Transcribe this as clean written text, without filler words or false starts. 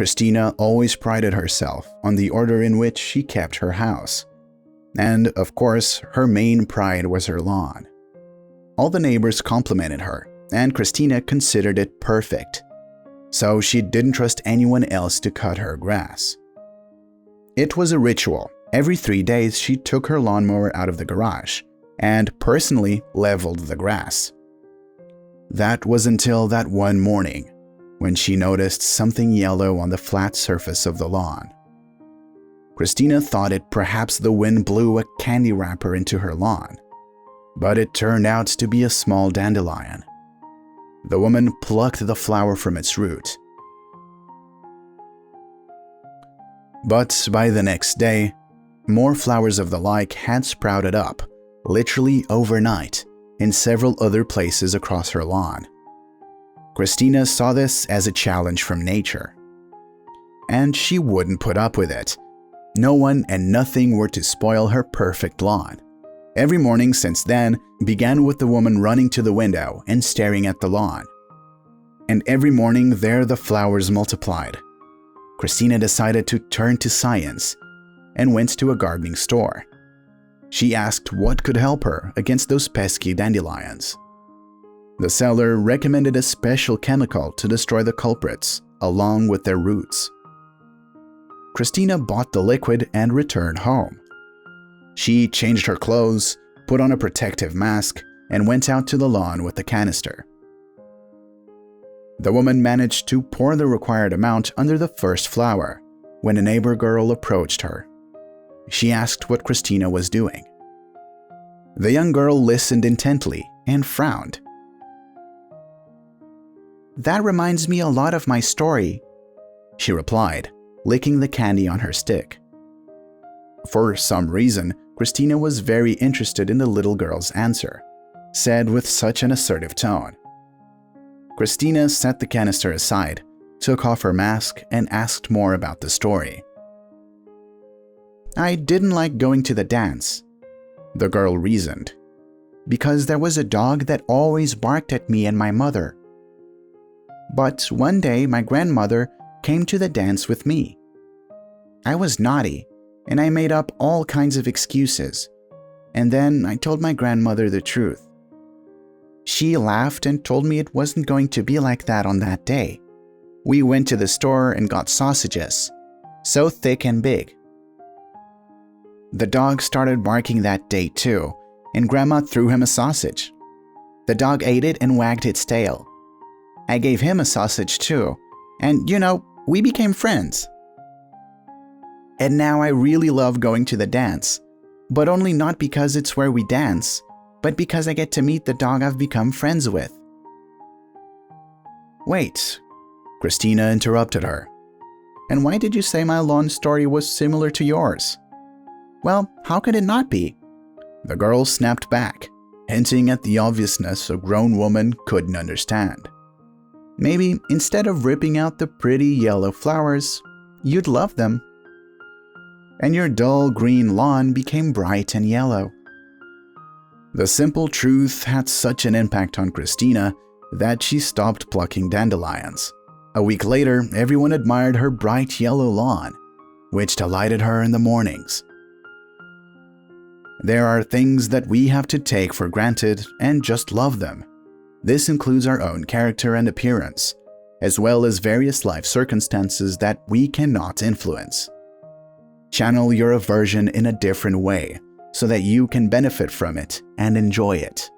Christina always prided herself on the order in which she kept her house. And, of course, her main pride was her lawn. All the neighbors complimented her, and Christina considered it perfect. So she didn't trust anyone else to cut her grass. It was a ritual. Every 3 days she took her lawnmower out of the garage and personally leveled the grass. That was until that one morning when she noticed something yellow on the flat surface of the lawn. Christina thought it perhaps the wind blew a candy wrapper into her lawn, but it turned out to be a small dandelion. The woman plucked the flower from its root. But by the next day, more flowers of the like had sprouted up, literally overnight, in several other places across her lawn. Christina saw this as a challenge from nature. And she wouldn't put up with it. No one and nothing were to spoil her perfect lawn. Every morning since then began with the woman running to the window and staring at the lawn. And every morning there the flowers multiplied. Christina decided to turn to science and went to a gardening store. She asked what could help her against those pesky dandelions. The seller recommended a special chemical to destroy the culprits, along with their roots. Christina bought the liquid and returned home. She changed her clothes, put on a protective mask, and went out to the lawn with the canister. The woman managed to pour the required amount under the first flower when a neighbor girl approached her. She asked what Christina was doing. The young girl listened intently and frowned. "That reminds me a lot of my story," she replied, licking the candy on her stick. For some reason, Christina was very interested in the little girl's answer, said with such an assertive tone. Christina set the canister aside, took off her mask, and asked more about the story. "I didn't like going to the dance," the girl reasoned, "because there was a dog that always barked at me and my mother. But one day my grandmother came to the dance with me. I was naughty, and I made up all kinds of excuses, and then I told my grandmother the truth. She laughed and told me it wasn't going to be like that on that day. We went to the store and got sausages, so thick and big. The dog started barking that day too, and Grandma threw him a sausage. The dog ate it and wagged its tail. I gave him a sausage too, and we became friends. And now I really love going to the dance, but only not because it's where we dance, but because I get to meet the dog I've become friends with." "Wait," Christina interrupted her. "And why did you say my lawn story was similar to yours?" "Well, how could it not be?" The girl snapped back, hinting at the obviousness a grown woman couldn't understand. "Maybe instead of ripping out the pretty yellow flowers, you'd love them. And your dull green lawn became bright and yellow." The simple truth had such an impact on Christina that she stopped plucking dandelions. A week later, everyone admired her bright yellow lawn, which delighted her in the mornings. There are things that we have to take for granted and just love them. This includes our own character and appearance, as well as various life circumstances that we cannot influence. Channel your aversion in a different way so that you can benefit from it and enjoy it.